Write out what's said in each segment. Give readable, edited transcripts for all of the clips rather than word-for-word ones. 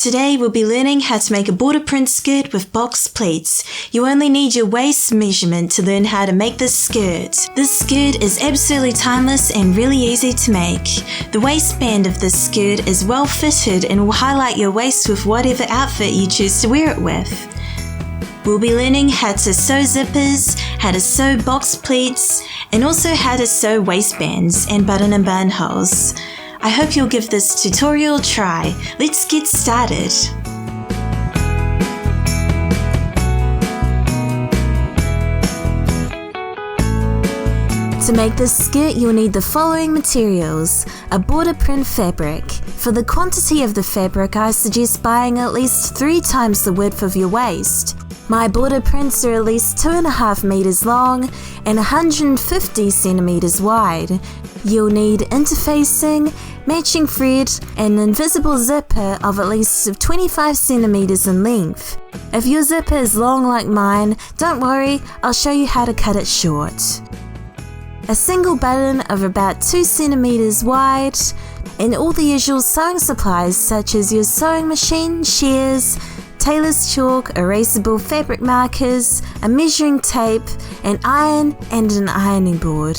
Today we'll be learning how to make a border print skirt with box pleats. You only need your waist measurement to learn how to make this skirt. This skirt is absolutely timeless and really easy to make. The waistband of this skirt is well fitted and will highlight your waist with whatever outfit you choose to wear it with. We'll be learning how to sew zippers, how to sew box pleats, and also how to sew waistbands and buttonholes. I hope you'll give this tutorial a try. Let's get started. To make this skirt, you'll need the following materials: a border print fabric. For the quantity of the fabric, I suggest buying at least 3 times the width of your waist. My border prints are at least 2.5 meters long and 150 centimeters wide. You'll need interfacing, matching thread, and an invisible zipper of at least 25 centimeters in length. If your zipper is long like mine, don't worry, I'll show you how to cut it short. A single button of about 2 centimeters wide, and all the usual sewing supplies such as your sewing machine, shears, tailor's chalk, erasable fabric markers, a measuring tape, an iron, and an ironing board.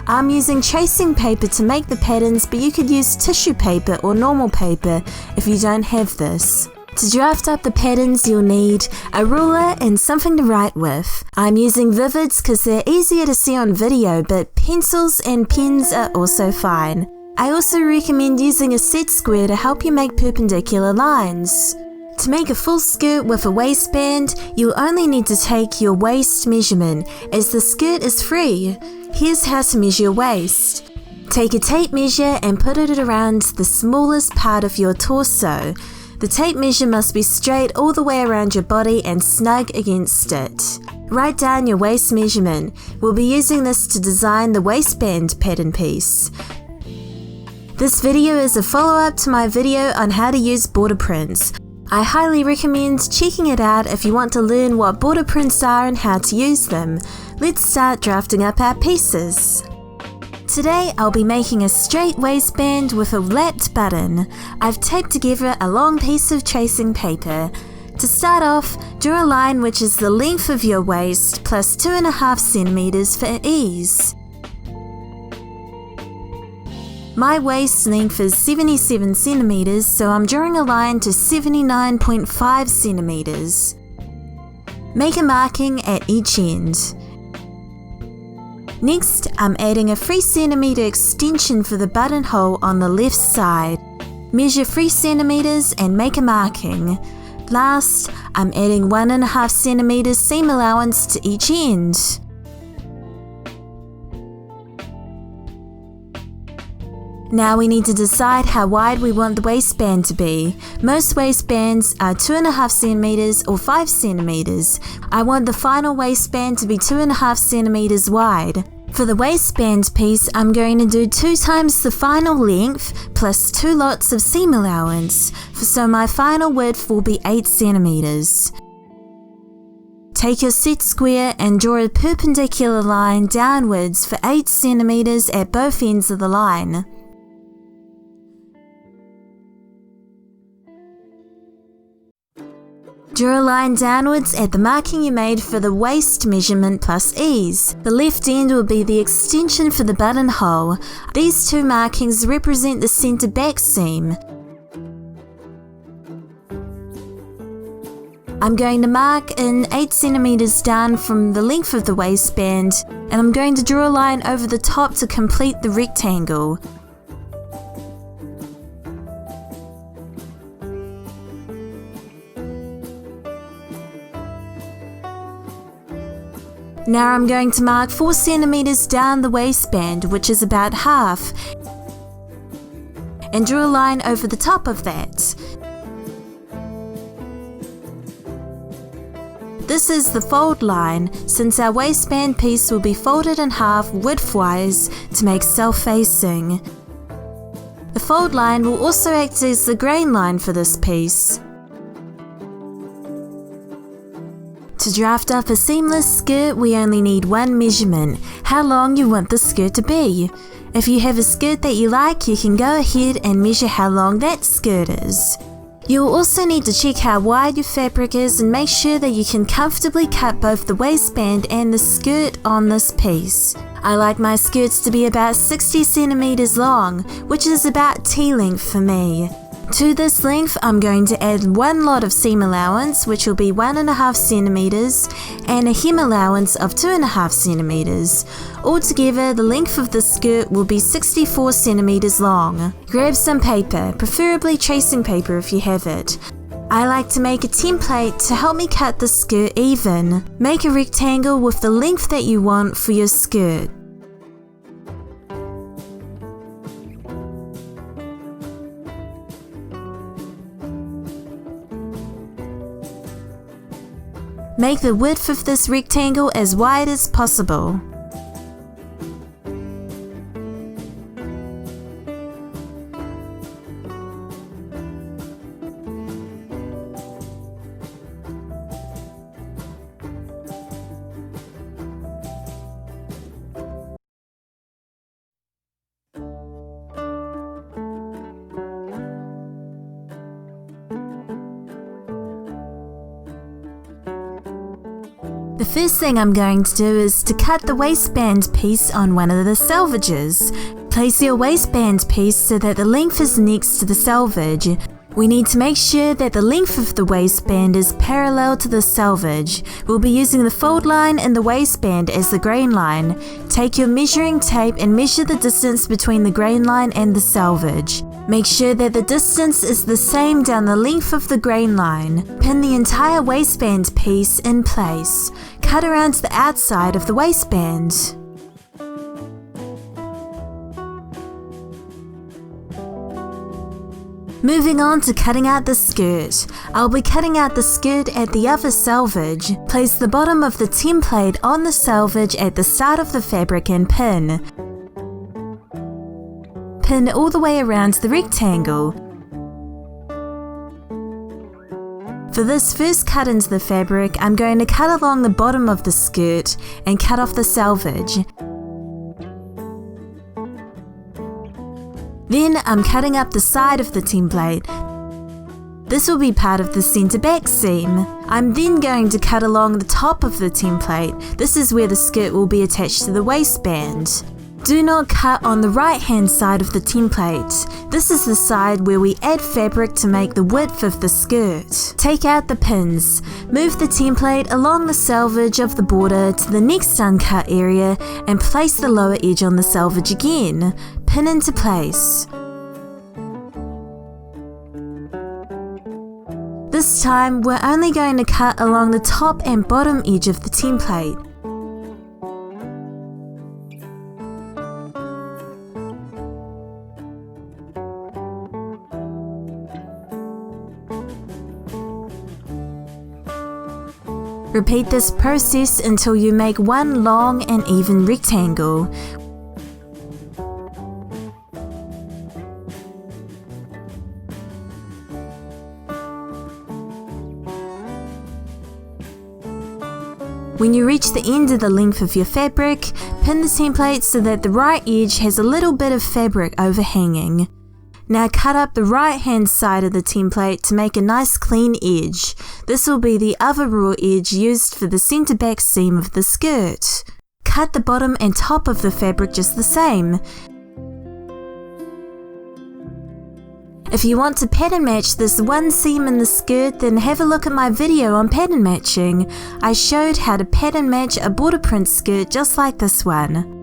I'm using tracing paper to make the patterns, but you could use tissue paper or normal paper if you don't have this. To draft up the patterns, you'll need a ruler and something to write with. I'm using Vivids because they're easier to see on video, but pencils and pens are also fine. I also recommend using a set square to help you make perpendicular lines. To make a full skirt with a waistband, you'll only need to take your waist measurement, as the skirt is free. Here's how to measure your waist. Take a tape measure and put it around the smallest part of your torso. The tape measure must be straight all the way around your body and snug against it. Write down your waist measurement. We'll be using this to design the waistband pattern piece. This video is a follow-up to my video on how to use border prints. I highly recommend checking it out if you want to learn what border prints are and how to use them. Let's start drafting up our pieces. Today I'll be making a straight waistband with a lapped button. I've taped together a long piece of tracing paper. To start off, draw a line which is the length of your waist plus 2.5 centimeters for ease. My waist length is 77 centimeters, so I'm drawing a line to 79.5 centimeters. Make a marking at each end. Next, I'm adding a 3 centimeter extension for the buttonhole on the left side. Measure 3 centimeters and make a marking. Last, I'm adding 1.5 centimeters seam allowance to each end. Now we need to decide how wide we want the waistband to be. Most waistbands are 2.5 centimeters or 5 centimeters. I want the final waistband to be 2.5 centimeters wide. For the waistband piece, I'm going to do 2 times the final length plus 2 lots of seam allowance, so my final width will be 8 centimeters. Take your set square and draw a perpendicular line downwards for 8 centimeters at both ends of the line. Draw a line downwards at the marking you made for the waist measurement plus ease. The left end will be the extension for the buttonhole. These 2 markings represent the centre back seam. I'm going to mark in 8 centimeters down from the length of the waistband, and I'm going to draw a line over the top to complete the rectangle. Now I'm going to mark 4 centimeters down the waistband, which is about half, and draw a line over the top of that. This is the fold line, since our waistband piece will be folded in half widthwise to make self-facing. The fold line will also act as the grain line for this piece. To draft up a seamless skirt, we only need 1 measurement, how long you want the skirt to be. If you have a skirt that you like, you can go ahead and measure how long that skirt is. You'll also need to check how wide your fabric is and make sure that you can comfortably cut both the waistband and the skirt on this piece. I like my skirts to be about 60 centimeters long, which is about T-length for me. To this length, I'm going to add one lot of seam allowance, which will be 1.5 centimeters, and a hem allowance of 2.5 centimeters. Altogether, the length of the skirt will be 64 centimeters long. Grab some paper, preferably tracing paper if you have it. I like to make a template to help me cut the skirt even. Make a rectangle with the length that you want for your skirt. Make the width of this rectangle as wide as possible. The first thing I'm going to do is to cut the waistband piece on one of the selvages. Place your waistband piece so that the length is next to the selvage. We need to make sure that the length of the waistband is parallel to the selvage. We'll be using the fold line in the waistband as the grain line. Take your measuring tape and measure the distance between the grain line and the selvage. Make sure that the distance is the same down the length of the grain line. Pin the entire waistband piece in place. Cut around the outside of the waistband. Moving on to cutting out the skirt. I'll be cutting out the skirt at the other selvage. Place the bottom of the template on the selvage at the start of the fabric and pin. Pin all the way around the rectangle. For this first cut into the fabric, I'm going to cut along the bottom of the skirt and cut off the selvage. Then I'm cutting up the side of the template. This will be part of the centre back seam. I'm then going to cut along the top of the template. This is where the skirt will be attached to the waistband. Do not cut on the right hand side of the template. This is the side where we add fabric to make the width of the skirt. Take out the pins. Move the template along the selvage of the border to the next uncut area and place the lower edge on the selvage again. Pin into place. This time we're only going to cut along the top and bottom edge of the template. Repeat this process until you make one long and even rectangle. When you reach the end of the length of your fabric, pin the template so that the right edge has a little bit of fabric overhanging. Now cut up the right hand side of the template to make a nice clean edge. This will be the other raw edge used for the centre back seam of the skirt. Cut the bottom and top of the fabric just the same. If you want to pattern match this one seam in the skirt, then have a look at my video on pattern matching. I showed how to pattern match a border print skirt just like this one.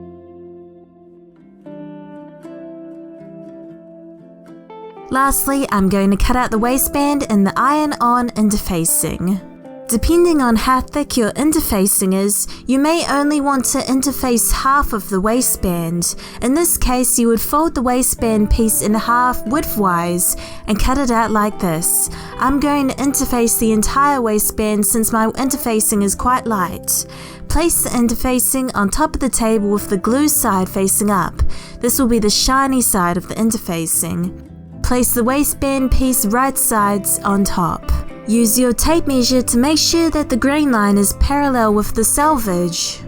Lastly, I'm going to cut out the waistband in the iron-on interfacing. Depending on how thick your interfacing is, you may only want to interface half of the waistband. In this case, you would fold the waistband piece in half widthwise and cut it out like this. I'm going to interface the entire waistband since my interfacing is quite light. Place the interfacing on top of the table with the glue side facing up. This will be the shiny side of the interfacing. Place the waistband piece right sides on top. Use your tape measure to make sure that the grain line is parallel with the selvage.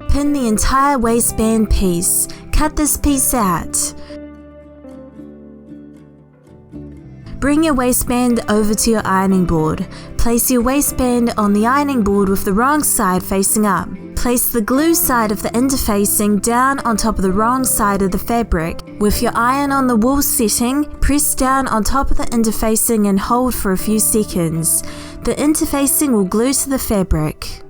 Pin the entire waistband piece. Cut this piece out. Bring your waistband over to your ironing board. Place your waistband on the ironing board with the wrong side facing up. Place the glue side of the interfacing down on top of the wrong side of the fabric. With your iron on the wool setting, press down on top of the interfacing and hold for a few seconds. The interfacing will glue to the fabric.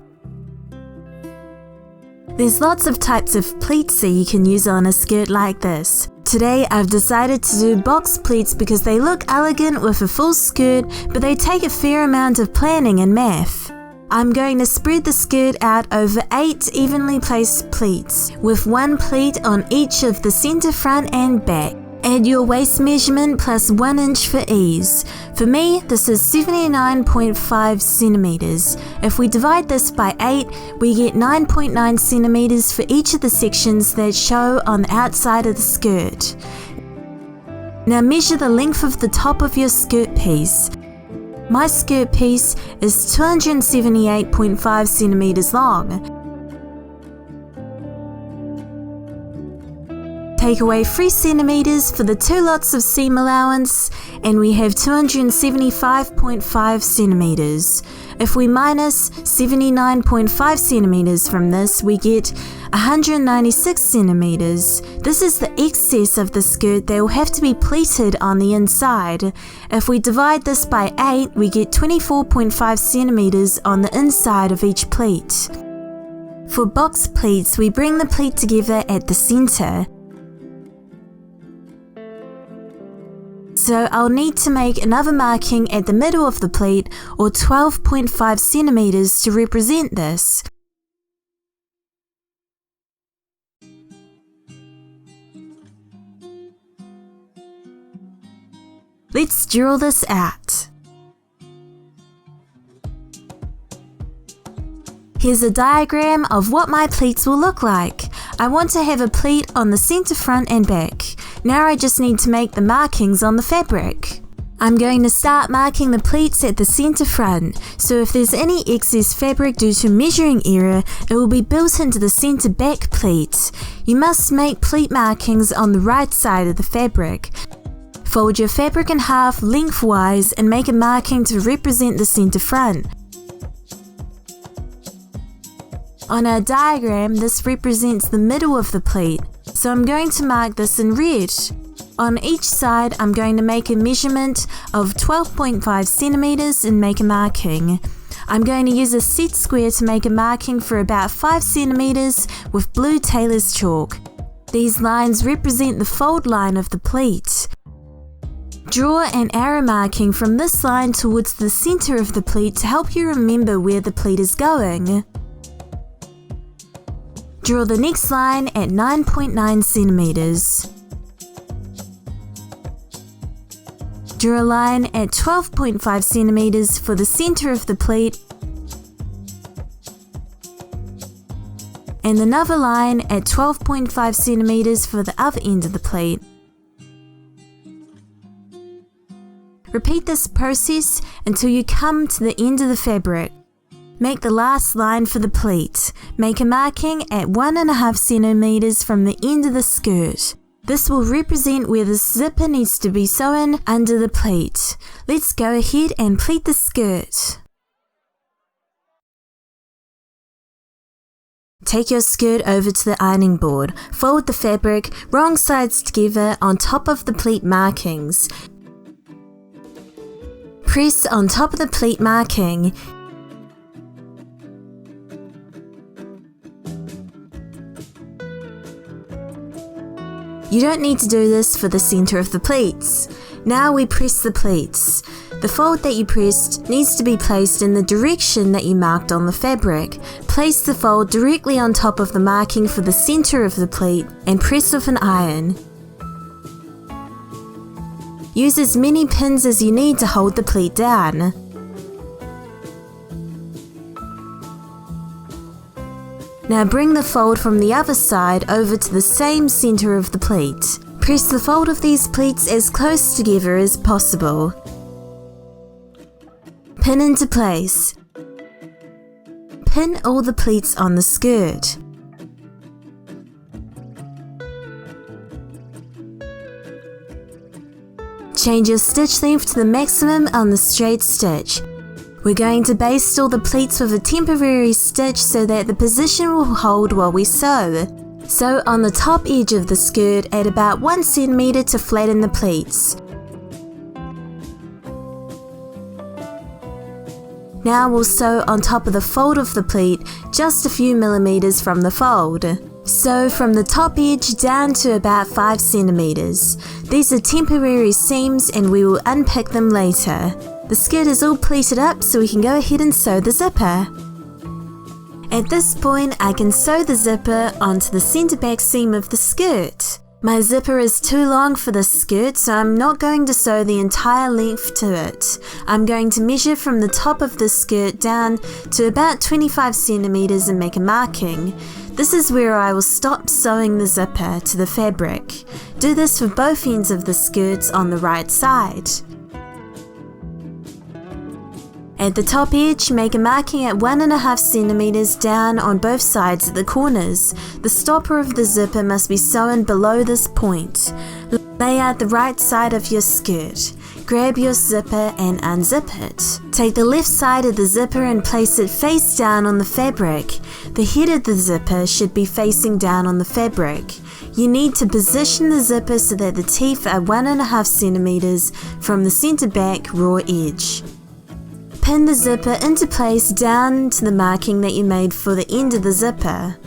There's lots of types of pleats that you can use on a skirt like this. Today I've decided to do box pleats because they look elegant with a full skirt, but they take a fair amount of planning and math. I'm going to spread the skirt out over 8 evenly placed pleats, with 1 pleat on each of the center, front and back. Add your waist measurement plus 1 inch for ease. For me, this is 79.5 centimeters. If we divide this by 8, we get 9.9 centimeters for each of the sections that show on the outside of the skirt. Now measure the length of the top of your skirt piece. My skirt piece is 278.5 centimeters long. Take away 3 centimeters for the 2 lots of seam allowance, and we have 275.5 centimeters. If we minus 79.5 centimeters from this, we get 196 centimeters. This is the excess of the skirt that will have to be pleated on the inside. If we divide this by 8, we get 24.5 centimeters on the inside of each pleat. For box pleats, we bring the pleat together at the center. So I'll need to make another marking at the middle of the pleat, or 12.5 centimeters to represent this. Let's draw this out. Here's a diagram of what my pleats will look like. I want to have a pleat on the center, front and back. Now I just need to make the markings on the fabric. I'm going to start marking the pleats at the center front, so if there's any excess fabric due to measuring error, it will be built into the center back pleat. You must make pleat markings on the right side of the fabric. Fold your fabric in half lengthwise and make a marking to represent the center front. On our diagram, this represents the middle of the pleat, so I'm going to mark this in red. On each side, I'm going to make a measurement of 12.5 centimeters and make a marking. I'm going to use a set square to make a marking for about 5 centimeters with blue tailor's chalk. These lines represent the fold line of the pleat. Draw an arrow marking from this line towards the center of the pleat to help you remember where the pleat is going. Draw the next line at 9.9 centimeters. Draw a line at 12.5 centimeters for the center of the pleat, and another line at 12.5 centimeters for the other end of the pleat. Repeat this process until you come to the end of the fabric. Make the last line for the pleat. Make a marking at 1.5 centimeters from the end of the skirt. This will represent where the zipper needs to be sewn under the pleat. Let's go ahead and pleat the skirt. Take your skirt over to the ironing board. Fold the fabric, wrong sides together on top of the pleat markings. Press on top of the pleat marking. You don't need to do this for the center of the pleats. Now we press the pleats. The fold that you pressed needs to be placed in the direction that you marked on the fabric. Place the fold directly on top of the marking for the center of the pleat and press with an iron. Use as many pins as you need to hold the pleat down. Now bring the fold from the other side over to the same center of the pleat. Press the fold of these pleats as close together as possible. Pin into place. Pin all the pleats on the skirt. Change your stitch length to the maximum on the straight stitch. We're going to baste all the pleats with a temporary stitch so that the position will hold while we sew. Sew on the top edge of the skirt at about 1 cm to flatten the pleats. Now we'll sew on top of the fold of the pleat just a few millimeters from the fold. Sew from the top edge down to about 5 centimeters. These are temporary seams and we will unpick them later. The skirt is all pleated up so we can go ahead and sew the zipper. At this point I can sew the zipper onto the centre back seam of the skirt. My zipper is too long for this skirt, so I'm not going to sew the entire length to it. I'm going to measure from the top of the skirt down to about 25 centimeters and make a marking. This is where I will stop sewing the zipper to the fabric. Do this for both ends of the skirts on the right side. At the top edge, make a marking at 1.5 centimeters down on both sides at the corners. The stopper of the zipper must be sewn below this point. Lay out the right side of your skirt. Grab your zipper and unzip it. Take the left side of the zipper and place it face down on the fabric. The head of the zipper should be facing down on the fabric. You need to position the zipper so that the teeth are 1.5 centimeters from the center back raw edge. Pin the zipper into place down to the marking that you made for the end of the zipper.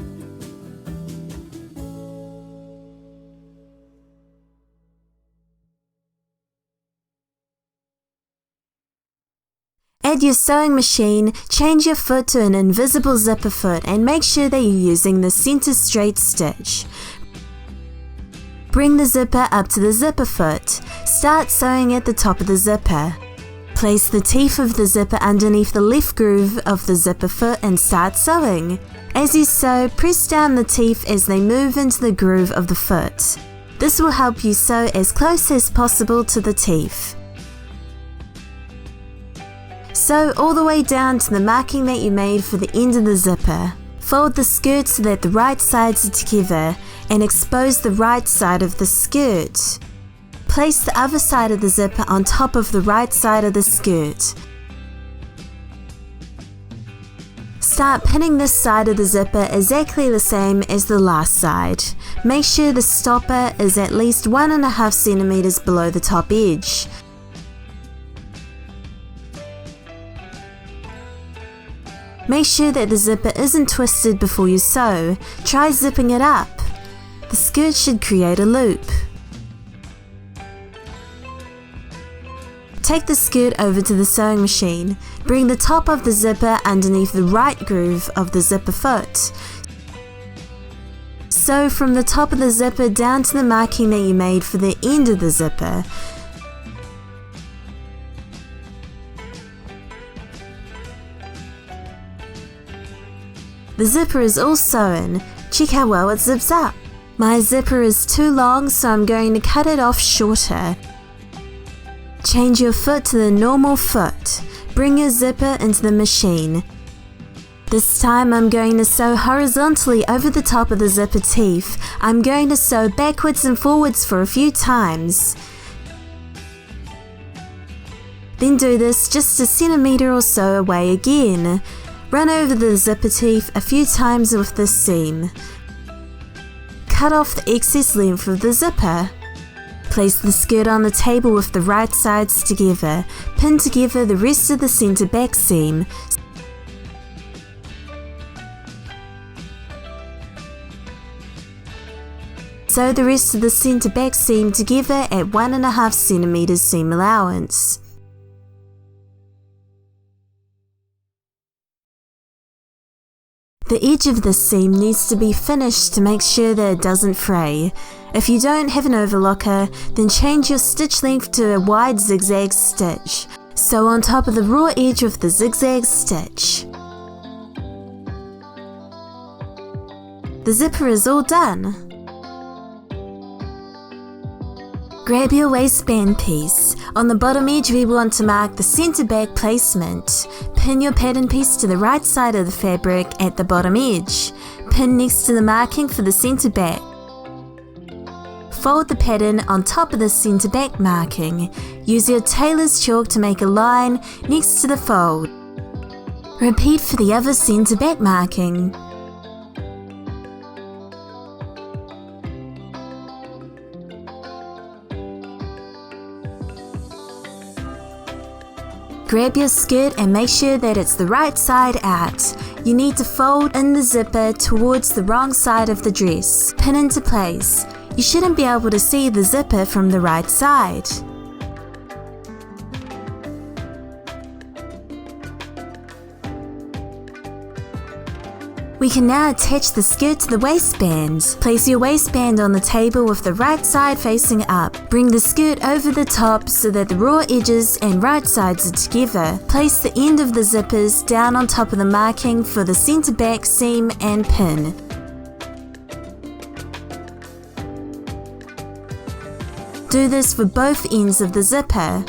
At your sewing machine, change your foot to an invisible zipper foot and make sure that you're using the center straight stitch. Bring the zipper up to the zipper foot. Start sewing at the top of the zipper. Place the teeth of the zipper underneath the left groove of the zipper foot and start sewing. As you sew, press down the teeth as they move into the groove of the foot. This will help you sew as close as possible to the teeth. Sew all the way down to the marking that you made for the end of the zipper. Fold the skirt so that the right sides are together and expose the right side of the skirt. Place the other side of the zipper on top of the right side of the skirt. Start pinning this side of the zipper exactly the same as the last side. Make sure the stopper is at least 1.5 centimeters below the top edge. Make sure that the zipper isn't twisted before you sew. Try zipping it up. The skirt should create a loop. Take the skirt over to the sewing machine. Bring the top of the zipper underneath the right groove of the zipper foot. Sew from the top of the zipper down to the marking that you made for the end of the zipper. The zipper is all sewn. Check how well it zips up. My zipper is too long, so I'm going to cut it off shorter. Change your foot to the normal foot. Bring your zipper into the machine. This time I'm going to sew horizontally over the top of the zipper teeth. I'm going to sew backwards and forwards for a few times. Then do this just a centimeter or so away again. Run over the zipper teeth a few times with this seam. Cut off the excess length of the zipper. Place the skirt on the table with the right sides together. Pin together the rest of the center back seam. Sew the rest of the center back seam together at 1.5 centimeters seam allowance. The edge of this seam needs to be finished to make sure that it doesn't fray. If you don't have an overlocker, then change your stitch length to a wide zigzag stitch. Sew on top of the raw edge with the zigzag stitch. The zipper is all done. Grab your waistband piece. On the bottom edge we want to mark the center back placement. Pin your pattern piece to the right side of the fabric at the bottom edge. Pin next to the marking for the center back. fold the pattern on top of the centre back marking. Use your tailor's chalk to make a line next to the fold. Repeat for the other centre back marking. Grab your skirt and make sure that it's the right side out. You need to fold in the zipper towards the wrong side of the dress. Pin into place. You shouldn't be able to see the zipper from the right side. We can now attach the skirt to the waistband. Place your waistband on the table with the right side facing up. Bring the skirt over the top so that the raw edges and right sides are together. Place the end of the zippers down on top of the marking for the centre back seam and pin. Do this for both ends of the zipper.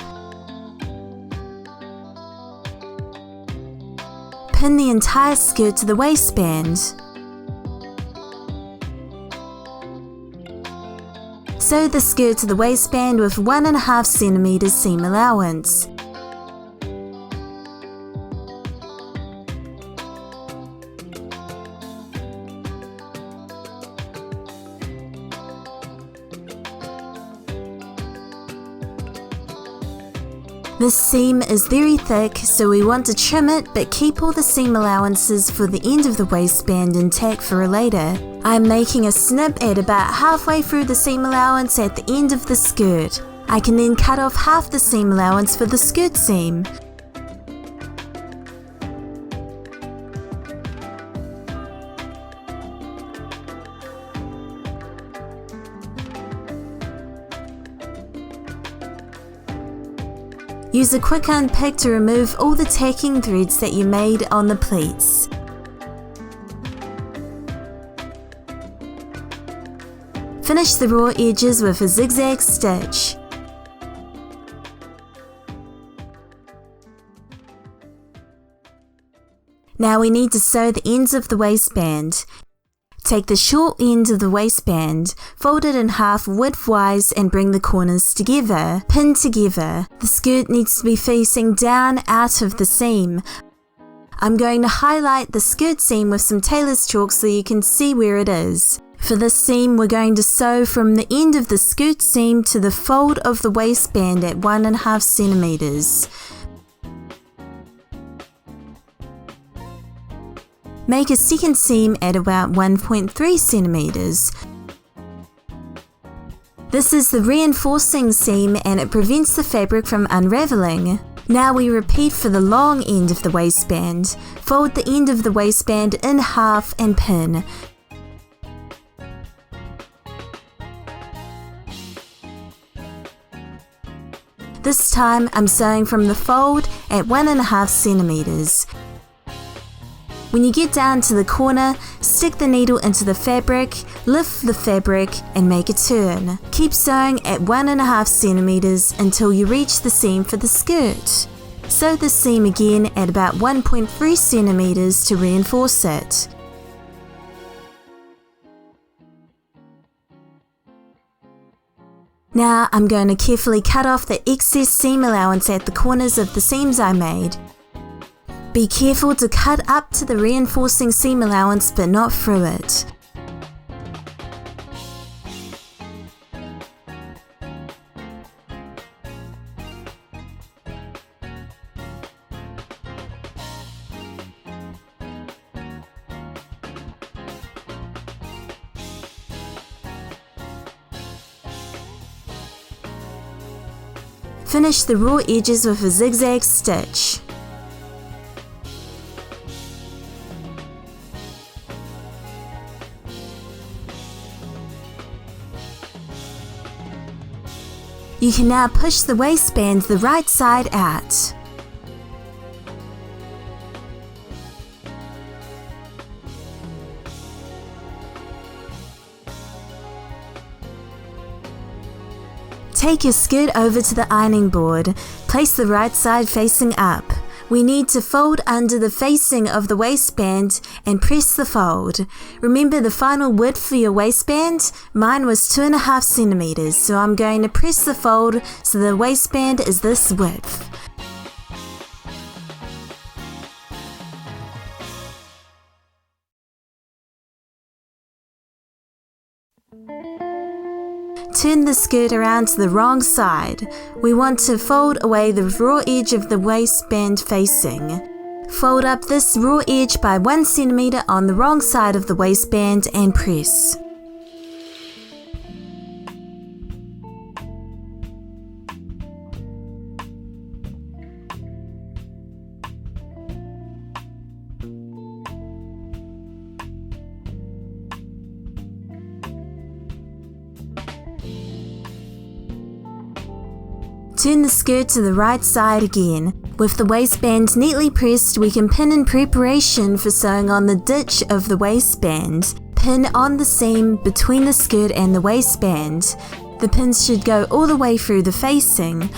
Pin the entire skirt to the waistband. Sew the skirt to the waistband with 1.5 cm seam allowance. This seam is very thick, so we want to trim it but keep all the seam allowances for the end of the waistband intact for later. I'm making a snip at about halfway through the seam allowance at the end of the skirt. I can then cut off half the seam allowance for the skirt seam. Use a quick unpick to remove all the tacking threads that you made on the pleats. Finish the raw edges with a zigzag stitch. Now we need to sew the ends of the waistband. Take the short end of the waistband, fold it in half widthwise and bring the corners together. Pin together. The skirt needs to be facing down out of the seam. I'm going to highlight the skirt seam with some tailor's chalk so you can see where it is. For this seam, we're going to sew from the end of the skirt seam to the fold of the waistband at 1.5 cm. Make a second seam at about 1.3 cm. This is the reinforcing seam and it prevents the fabric from unraveling. Now we repeat for the long end of the waistband. Fold the end of the waistband in half and pin. This time I'm sewing from the fold at 1.5 cm. When you get down to the corner, stick the needle into the fabric, lift the fabric and make a turn. Keep sewing at 1.5 cm until you reach the seam for the skirt. Sew the seam again at about 1.3 cm to reinforce it. Now I'm going to carefully cut off the excess seam allowance at the corners of the seams I made. Be careful to cut up to the reinforcing seam allowance but not through it. Finish the raw edges with a zigzag stitch. You can now push the waistband the right side out. Take your skirt over to the ironing board. Place the right side facing up. We need to fold under the facing of the waistband and press the fold. Remember the final width for your waistband? Mine was 2.5 centimeters, so I'm going to press the fold so the waistband is this width. Turn the skirt around to the wrong side. We want to fold away the raw edge of the waistband facing. Fold up this raw edge by 1 centimeter on the wrong side of the waistband and press. Turn the skirt to the right side again. With the waistband neatly pressed, we can pin in preparation for sewing on the ditch of the waistband. Pin on the seam between the skirt and the waistband. The pins should go all the way through the facing.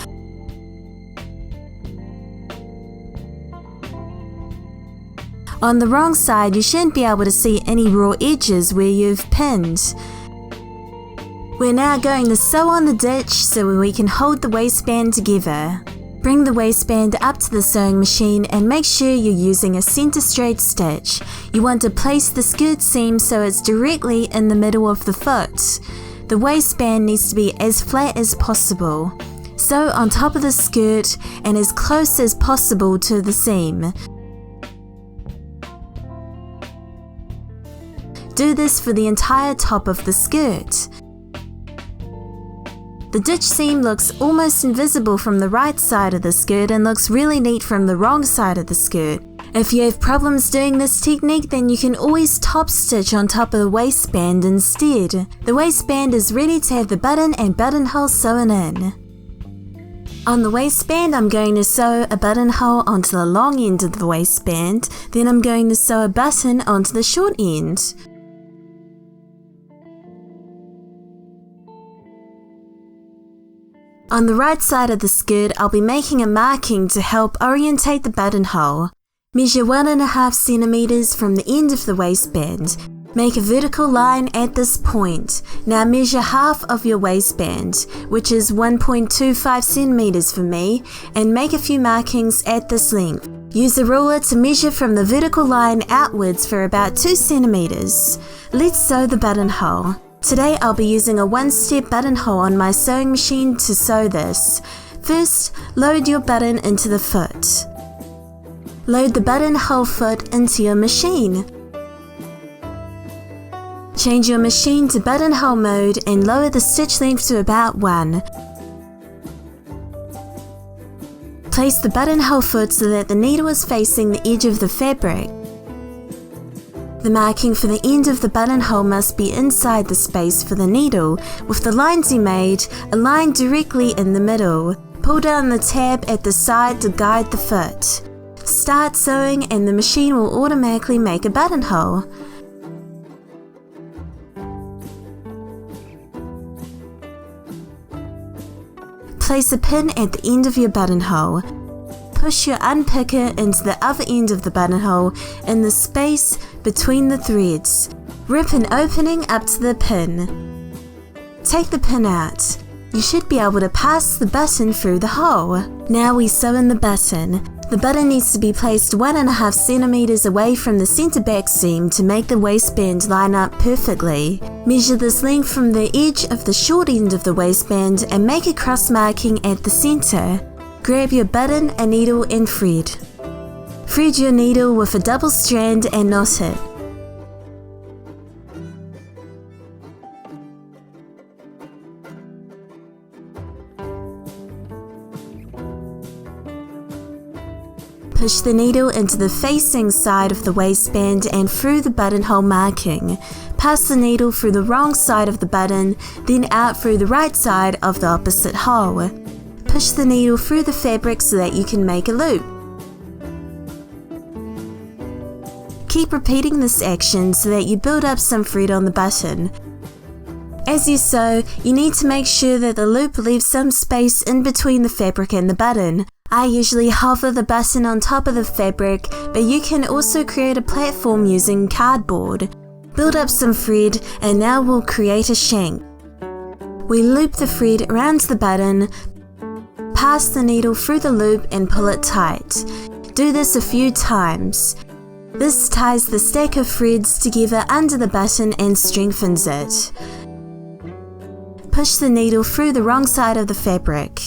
On the wrong side, you shouldn't be able to see any raw edges where you've pinned. We're now going to sew on the ditch so we can hold the waistband together. Bring the waistband up to the sewing machine and make sure you're using a center straight stitch. You want to place the skirt seam so it's directly in the middle of the foot. The waistband needs to be as flat as possible. Sew on top of the skirt and as close as possible to the seam. Do this for the entire top of the skirt. The ditch seam looks almost invisible from the right side of the skirt and looks really neat from the wrong side of the skirt. If you have problems doing this technique, then you can always top stitch on top of the waistband instead. The waistband is ready to have the button and buttonhole sewn in. On the waistband, I'm going to sew a buttonhole onto the long end of the waistband, then I'm going to sew a button onto the short end. On the right side of the skirt, I'll be making a marking to help orientate the buttonhole. Measure 1.5 centimeters from the end of the waistband. Make a vertical line at this point. Now measure half of your waistband, which is 1.25 centimeters for me, and make a few markings at this length. Use a ruler to measure from the vertical line outwards for about 2 centimeters. Let's sew the buttonhole. Today I'll be using a one-step buttonhole on my sewing machine to sew this. First, load your button into the foot. Load the buttonhole foot into your machine. Change your machine to buttonhole mode and lower the stitch length to about 1. Place the buttonhole foot so that the needle is facing the edge of the fabric. The marking for the end of the buttonhole must be inside the space for the needle. With the lines you made, align directly in the middle. Pull down the tab at the side to guide the foot. Start sewing and the machine will automatically make a buttonhole. Place a pin at the end of your buttonhole. Push your unpicker into the other end of the buttonhole in the space between the threads. Rip an opening up to the pin. Take the pin out. You should be able to pass the button through the hole. Now we sew in the button. The button needs to be placed 1.5 centimeters away from the center back seam to make the waistband line up perfectly. Measure this length from the edge of the short end of the waistband and make a cross marking at the center. Grab your button, a needle and thread. Thread your needle with a double strand and knot it. Push the needle into the facing side of the waistband and through the buttonhole marking. Pass the needle through the wrong side of the button, then out through the right side of the opposite hole. Push the needle through the fabric so that you can make a loop. Keep repeating this action so that you build up some thread on the button. As you sew, you need to make sure that the loop leaves some space in between the fabric and the button. I usually hover the button on top of the fabric, but you can also create a platform using cardboard. Build up some thread, and now we'll create a shank. We loop the thread around the button, pass the needle through the loop and pull it tight. Do this a few times. This ties the stack of threads together under the button and strengthens it. Push the needle through the wrong side of the fabric.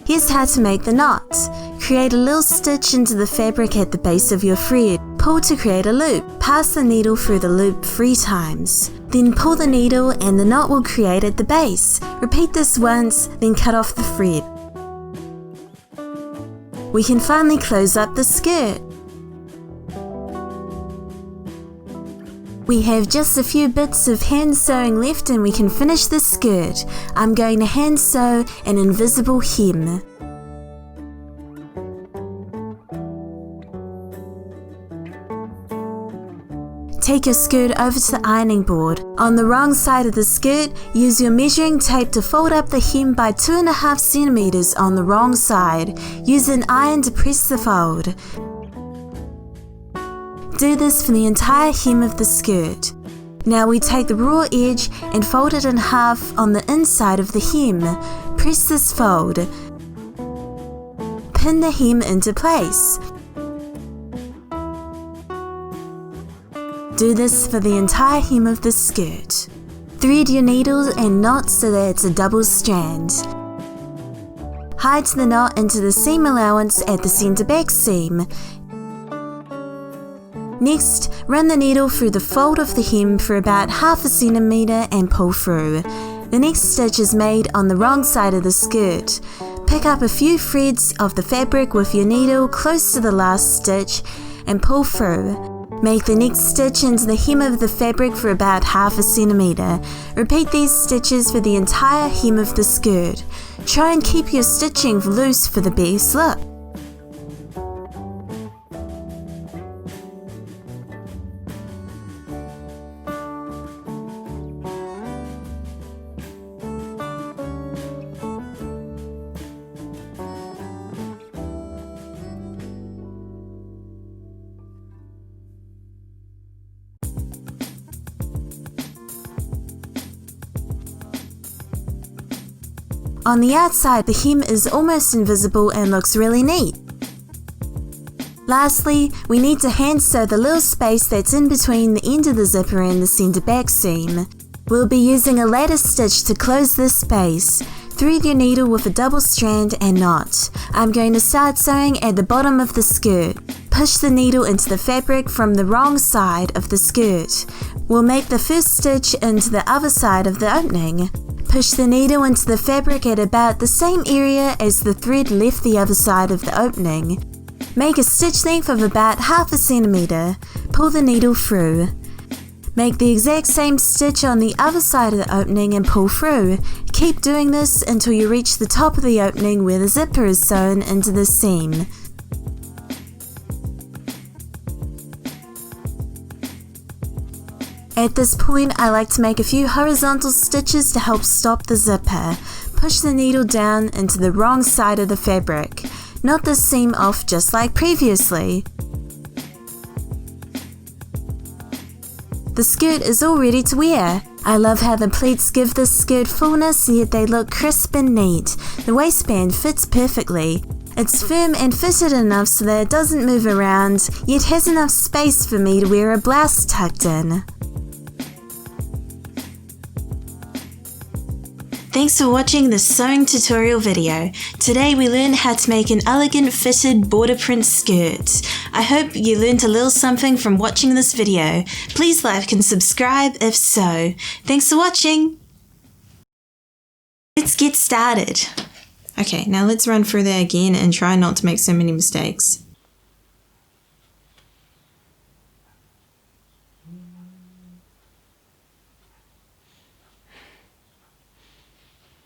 Here's how to make the knot. Create a little stitch into the fabric at the base of your thread. Pull to create a loop. Pass the needle through the loop 3 times. Then pull the needle and the knot will create at the base. Repeat this once, then cut off the thread. We can finally close up the skirt. We have just a few bits of hand sewing left and we can finish the skirt. I'm going to hand sew an invisible hem. Take your skirt over to the ironing board. On the wrong side of the skirt, use your measuring tape to fold up the hem by 2.5 centimeters on the wrong side. Use an iron to press the fold. Do this for the entire hem of the skirt. Now we take the raw edge and fold it in half on the inside of the hem. Press this fold. Pin the hem into place. Do this for the entire hem of the skirt. Thread your needle and knot so that it's a double strand. Hide the knot into the seam allowance at the centre back seam. Next, run the needle through the fold of the hem for about 0.5 centimeter and pull through. The next stitch is made on the wrong side of the skirt. Pick up a few threads of the fabric with your needle close to the last stitch and pull through. Make the next stitch into the hem of the fabric for about 0.5 centimeter. Repeat these stitches for the entire hem of the skirt. Try and keep your stitching loose for the best look. On the outside, the hem is almost invisible and looks really neat. Lastly, we need to hand sew the little space that's in between the end of the zipper and the centre back seam. We'll be using a lattice stitch to close this space. Thread your needle with a double strand and knot. I'm going to start sewing at the bottom of the skirt. Push the needle into the fabric from the wrong side of the skirt. We'll make the first stitch into the other side of the opening. Push the needle into the fabric at about the same area as the thread left the other side of the opening. Make a stitch length of about 0.5 centimeter. Pull the needle through. Make the exact same stitch on the other side of the opening and pull through. Keep doing this until you reach the top of the opening where the zipper is sewn into the seam. At this point, I like to make a few horizontal stitches to help stop the zipper. Push the needle down into the wrong side of the fabric. Knot the seam off just like previously. The skirt is all ready to wear. I love how the pleats give this skirt fullness, yet they look crisp and neat. The waistband fits perfectly. It's firm and fitted enough so that it doesn't move around, yet has enough space for me to wear a blouse tucked in. Thanks for watching this sewing tutorial video. Today we learned how to make an elegant fitted border print skirt. I hope you learned a little something from watching this video. Please like and subscribe if so. Thanks for watching. Let's get started. Okay, now let's run through that again and try not to make so many mistakes.